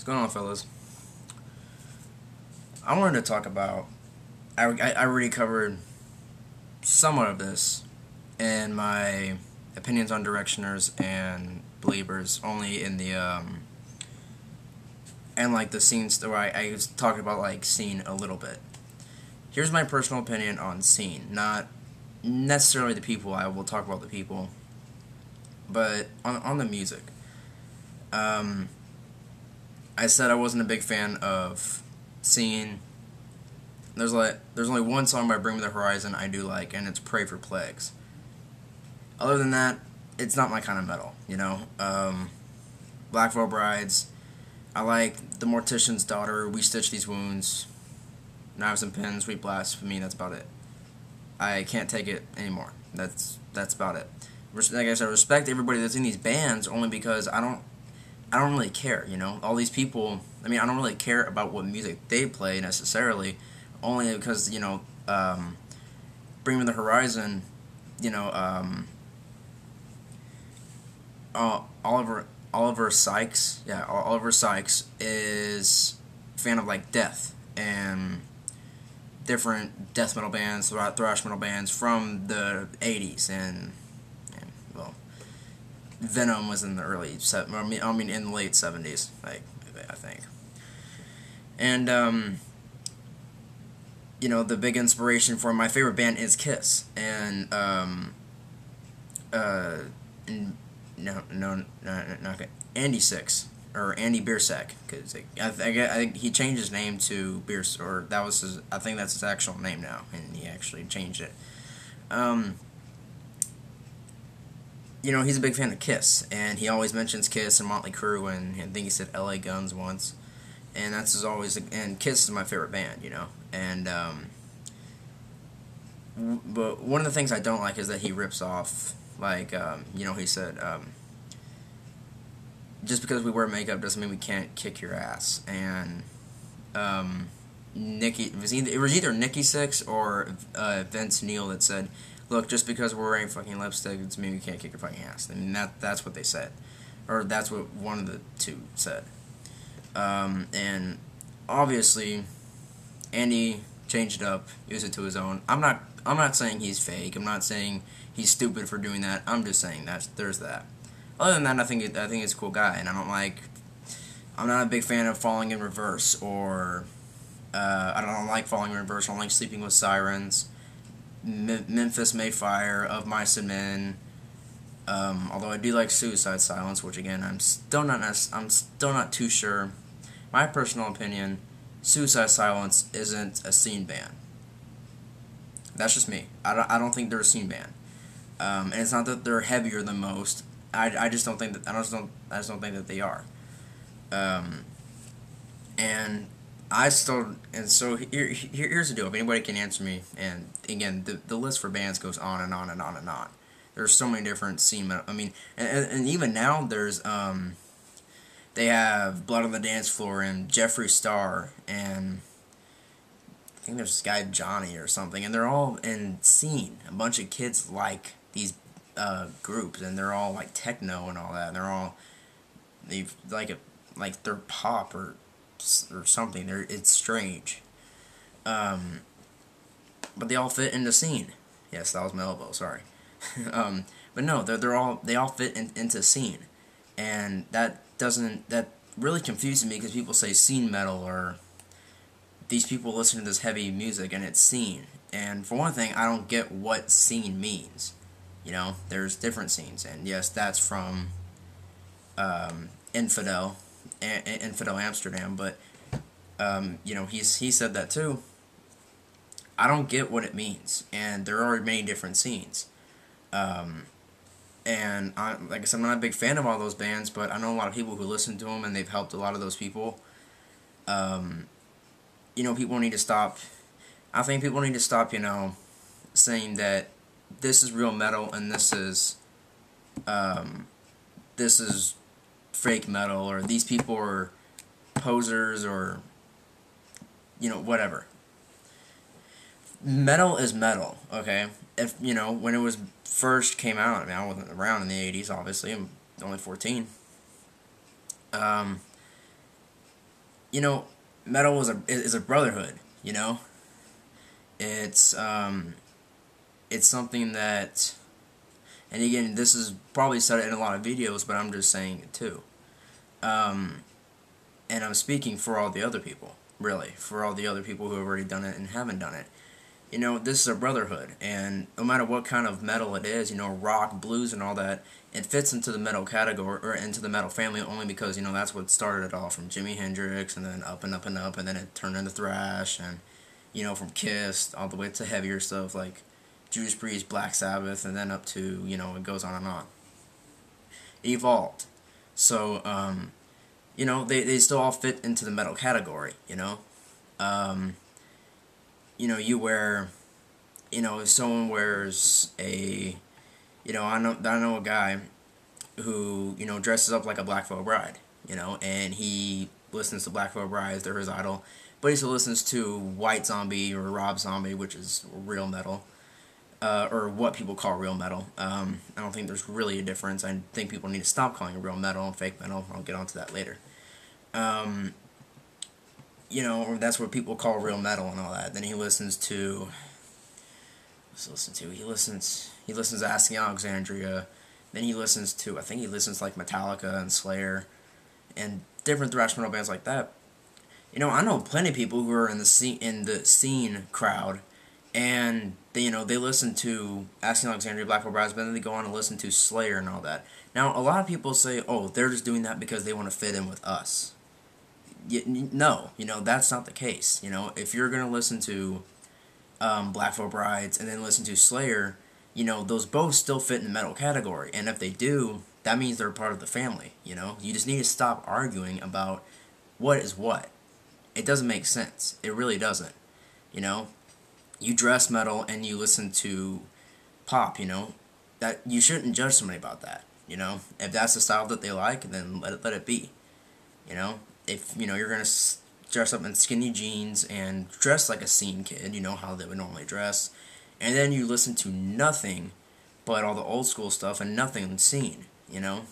going on, fellas? I wanted to talk about. I already covered somewhat of this in my opinions on Directioners and Believers, only in the and like the scenes where I was talking about like scene a little bit. Here's my personal opinion on scene, not necessarily the people. I will talk about the people, but on the music. Um, I said I wasn't a big fan of scene. There's only one song by Bring Me the Horizon I do like, and it's Pray for Plagues. Other than that, it's not my kind of metal, you know. Black Veil Brides. I like The Mortician's Daughter, We Stitch These Wounds, Knives and Pins, Sweet Blasphemy. That's about it. I can't take it anymore. That's about it. Like I said, I respect everybody that's in these bands only because I don't really care, you know. All these people, I mean, I don't really care about what music they play necessarily, only because Bring Me the Horizon, you know, Oliver Sykes, yeah, Oliver Sykes is a fan of like Death and different death metal bands, thrash metal bands from the '80s, and well, Venom was in the in the late '70s, like I think, and the big inspiration for my favorite band is Kiss, and uh, not good. Andy Six or Andy Biersack, because I think he changed his name to Beers, or that was his. I think that's his actual name now, and he actually changed it. Um, he's a big fan of Kiss, and he always mentions Kiss and Motley Crue, and I think he said L.A. Guns once, and that's his always. And Kiss is my favorite band, and but one of the things I don't like is that he rips off, like, he said, just because we wear makeup doesn't mean we can't kick your ass. And it was either Nikki Six or Vince Neil that said, "Look, just because we're wearing fucking lipstick doesn't mean we can't kick your fucking ass." I mean, that's what they said, or that's what one of the two said. And obviously, Andy changed it up, used it to his own. I'm not saying he's fake. I'm not saying he's stupid for doing that. I'm just saying that there's that. Other than that, I think he's a cool guy, and I'm not a big fan of Falling in Reverse, or I don't like Falling in Reverse. I don't like Sleeping with Sirens, Memphis May Fire, Of Mice and Men. Although I do like Suicide Silence, which again I'm still not too sure. My personal opinion, Suicide Silence isn't a scene band. That's just me. I don't think they're a scene band. And it's not that they're heavier than most. I just don't think that I just don't think that they are. Um, and here's the deal. If anybody can answer me, and again, the list for bands goes on and on and on and on. There's so many different scene metal. I mean, and even now there's they have Blood on the Dance Floor and Jeffree Star, and I think there's this guy Johnny or something, and they're all in scene. A bunch of kids like these groups, and they're all like techno and all that. And they've like they're pop or something. It's strange, um, but they all fit into scene. Yes, that was my elbow. Sorry, but no, they all fit into scene, and that really confuses me because people say scene metal, or these people listen to this heavy music and it's scene. And for one thing, I don't get what scene means. There's different scenes, and yes, that's from Infidel, Infidel Amsterdam. But he said that too. I don't get what it means, and there are many different scenes. Um, and like I said, I'm not a big fan of all those bands, but I know a lot of people who listen to them, and they've helped a lot of those people. Um, People need to stop. I think people need to stop, saying that this is real metal and um, this is fake metal, or these people are posers, or whatever. Metal is metal, okay? If when it was first came out, I mean, I wasn't around in the '80s. Obviously, I'm only 14. Um, you know, metal is a brotherhood. You know, it's it's something that, and again, this is probably said in a lot of videos, but I'm just saying it too. Um, and I'm speaking for all the other people, really, for all the other people who have already done it and haven't done it. You know, this is a brotherhood, and no matter what kind of metal it is, you know, rock, blues, and all that, it fits into the metal category, or into the metal family, only because, you know, that's what started it all, from Jimi Hendrix, and then up and up and up, and then it turned into thrash, and, you know, from Kiss, all the way to heavier stuff, like Judas Priest, Black Sabbath, and then up to, you know, it goes on and on. It evolved. So, you know, they still all fit into the metal category, you know? Um, you know, you wear, you know, if someone wears a, you know, I know a guy who, you know, dresses up like a Black Veil Bride, you know, and he listens to Black Veil Bride, they're his idol, but he still listens to White Zombie or Rob Zombie, which is real metal, or what people call real metal. I don't think there's really a difference. I think people need to stop calling it real metal and fake metal. I'll get onto that later. Um, you know, that's what people call real metal and all that. Then he listens to, he listens to Asking Alexandria. Then he listens to, I think he listens to like Metallica and Slayer and different thrash metal bands like that. You know, I know plenty of people who are in the scene crowd, and they, you know, they listen to Asking Alexandria, Black Veil Brides, but then they go on and listen to Slayer and all that. Now, a lot of people say, oh, they're just doing that because they want to fit in with us. No, you know, that's not the case. You know, if you're gonna listen to Black Veil Brides and then listen to Slayer, you know, those both still fit in the metal category. And if they do, that means they're part of the family. You know, you just need to stop arguing about what is what. It doesn't make sense. It really doesn't. You know, you dress metal and you listen to pop. You know, that you shouldn't judge somebody about that. You know, if that's the style that they like, then let it be. You know, if you know you're gonna dress up in skinny jeans and dress like a scene kid, you know how they would normally dress, and then you listen to nothing but all the old school stuff and nothing scene. You know,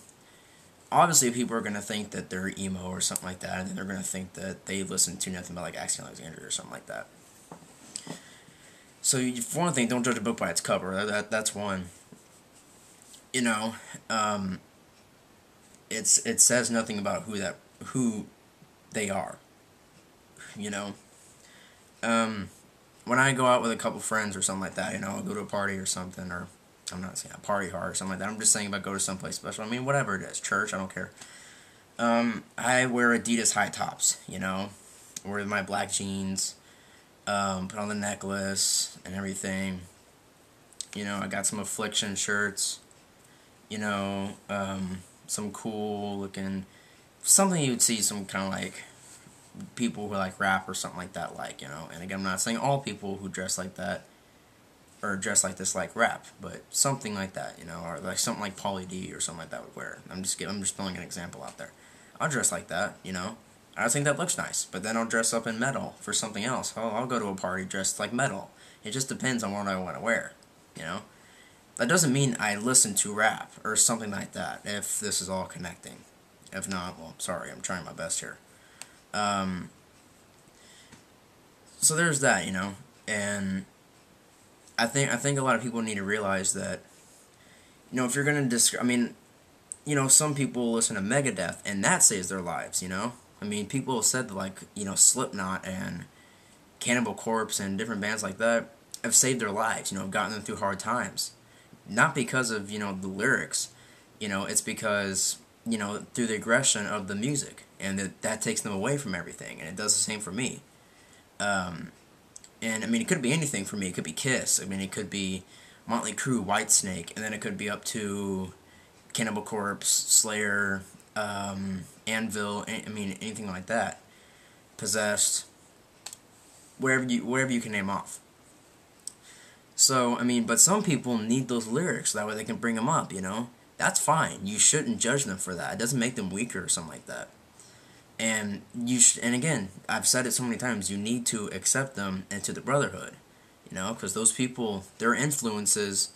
obviously people are gonna think that they're emo or something like that, and then they're gonna think that they listen to nothing but like Asking Alexandria or something like that. So for one thing, don't judge a book by its cover. That's one. You know, it says nothing about who they are. You know, when I go out with a couple friends or something like that, you know, I'll go to a party or something, or I'm not saying a party hard or something like that. I'm just saying about go to someplace special. I mean, whatever it is, church, I don't care. I wear Adidas high tops. You know, wear my black jeans, put on the necklace and everything. You know, I got some Affliction shirts. You know, some cool looking, something you'd see some kind of like people who like rap or something like that, like, you know. And again, I'm not saying all people who dress like that or dress like this like rap, but something like that, you know, or like something like Pauly D or something like that would wear. I'm just throwing an example out there. I'll dress like that, you know. I think that looks nice, but then I'll dress up in metal for something else. I'll go to a party dressed like metal. It just depends on what I want to wear, you know. That doesn't mean I listen to rap or something like that, if this is all connecting. If not, well, sorry, I'm trying my best here. Um, so there's that, you know, and I think a lot of people need to realize that, you know, if you're gonna I mean, you know, some people listen to Megadeth and that saves their lives, you know. I mean, people have said that, like, you know, Slipknot and Cannibal Corpse and different bands like that have saved their lives, you know, gotten them through hard times. Not because of, you know, the lyrics, you know, it's because, you know, through the aggression of the music, and that takes them away from everything, and it does the same for me. Um, and, I mean, it could be anything for me. It could be Kiss. I mean, it could be Motley Crue, Whitesnake, and then it could be up to Cannibal Corpse, Slayer, Anvil, I mean, anything like that. Possessed, wherever you can name off. So, I mean, but some people need those lyrics, that way they can bring them up, you know? That's fine. You shouldn't judge them for that. It doesn't make them weaker or something like that. And and again, I've said it so many times, you need to accept them into the brotherhood, you know? Because those people, their influences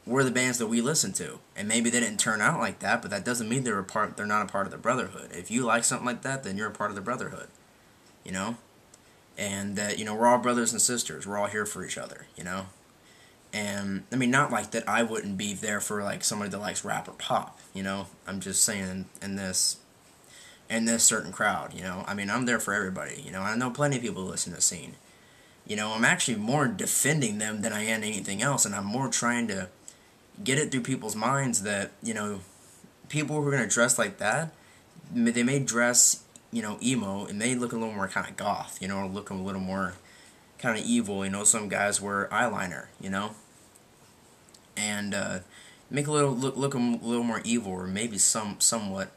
were the bands that we listened to. And maybe they didn't turn out like that, but that doesn't mean they're not a part of the brotherhood. If you like something like that, then you're a part of the brotherhood. you know, and that, you know, we're all brothers and sisters. We're all here for each other, you know. And I mean, not like that I wouldn't be there for like somebody that likes rap or pop, you know. I'm just saying in this certain crowd, you know. I mean, I'm there for everybody, you know. I know plenty of people who listen to Scene. You know, I'm actually more defending them than I am anything else, and I'm more trying to get it through people's minds that, you know, people who are going to dress like that, they may dress, you know, emo, and they look a little more kind of goth, you know, look a little more kind of evil. You know, some guys wear eyeliner, you know, and make a little look a little more evil, or maybe somewhat.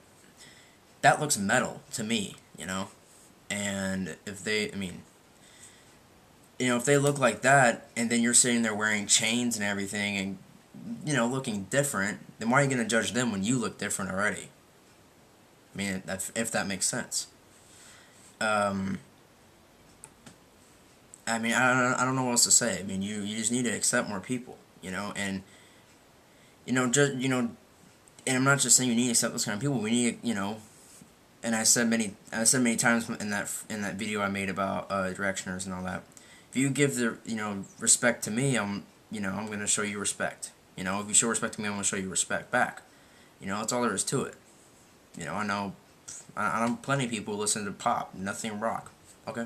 That looks metal to me, you know, and if they, I mean, you know, if they look like that, and then you're sitting there wearing chains and everything, and, you know, looking different, then why are you going to judge them when you look different already? I mean, if that makes sense. I mean, I don't know what else to say. I mean, you just need to accept more people, you know, and, you know, just, you know, and I'm not just saying you need to accept those kind of people. We need, you know, and I said many times in that video I made about directioners and all that. If you give the, you know, respect to me, I'm going to show you respect. You know, if you show respect to me, I'm going to show you respect back. You know, that's all there is to it. You know, I know plenty of people who listen to pop, nothing rock. Okay?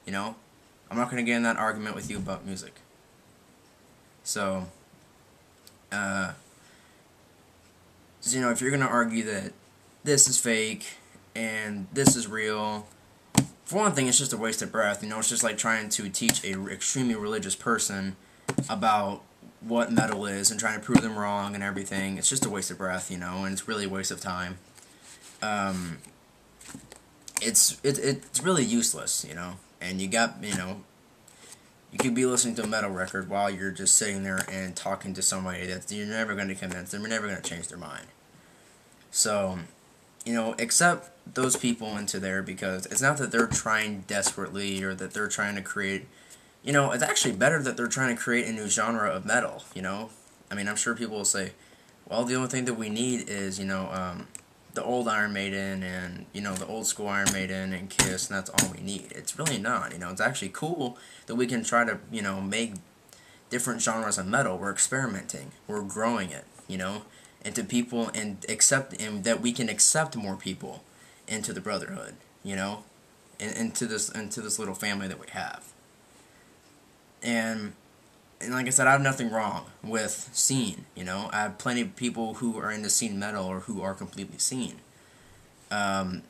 You know, I'm not going to get in that argument with you about music. So, you know, if you're going to argue that this is fake and this is real, for one thing, it's just a waste of breath. You know, it's just like trying to teach a extremely religious person about what metal is and trying to prove them wrong and everything. It's just a waste of breath, you know, and it's really a waste of time. It's really useless, you know, and you got, you know, you could be listening to a metal record while you're just sitting there and talking to somebody that you're never going to convince them, you're never going to change their mind. So, you know, accept those people into there, because it's not that they're trying desperately or that they're trying to create, you know, it's actually better that they're trying to create a new genre of metal, you know. I mean, I'm sure people will say, well, the only thing that we need is, you know, the old Iron Maiden and, you know, the old school Iron Maiden and Kiss, and that's all we need. It's really not, you know. It's actually cool that we can try to, you know, make different genres of metal. We're experimenting. We're growing it, you know, into people, and that we can accept more people into the brotherhood, you know, and into this little family that we have. And like I said, I have nothing wrong with Scene, you know. I have plenty of people who are into Scene metal or who are completely Scene. I'm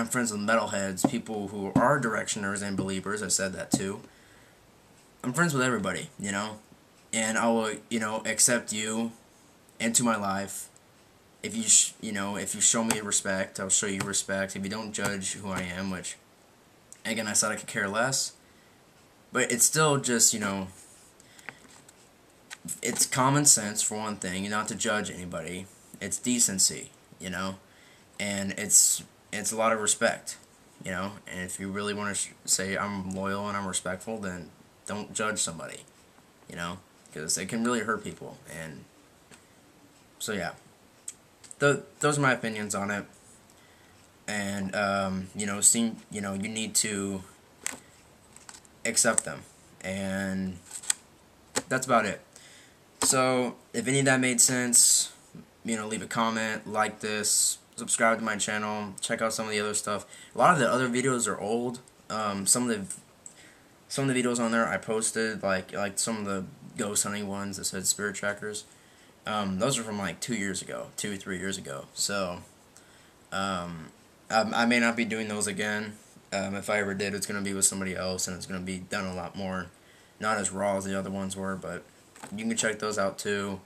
friends with metalheads, people who are Directioners and Believers. I said that too. I'm friends with everybody, you know, and I will, you know, accept you into my life. If you if you show me respect, I'll show you respect. If you don't judge who I am, which, again, I said I could care less, but it's still just, you know, it's common sense for one thing, not to judge anybody. It's decency, you know, and it's a lot of respect, you know. And if you really want to say I'm loyal and I'm respectful, then don't judge somebody, you know, because it can really hurt people. And so yeah, those are my opinions on it. And you know, you need to accept them, and that's about it. So, if any of that made sense, you know, leave a comment, like this, subscribe to my channel, check out some of the other stuff. A lot of the other videos are old. Some of the videos on there I posted, like some of the ghost hunting ones that said Spirit Trackers. Those are from like 2 years ago, 2 or 3 years ago. So, I may not be doing those again. If I ever did, it's going to be with somebody else, and it's going to be done a lot more, not as raw as the other ones were, but you can check those out too.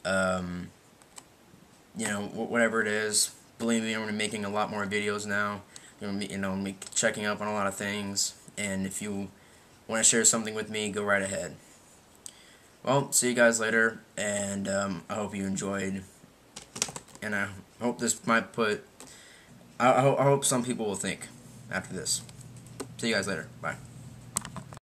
You know, whatever it is, believe me, I'm going to be making a lot more videos now. You know, me checking up on a lot of things, and if you want to share something with me, go right ahead. Well, see you guys later, and I hope you enjoyed, and I hope this might put, I hope some people will think after this. See you guys later. Bye.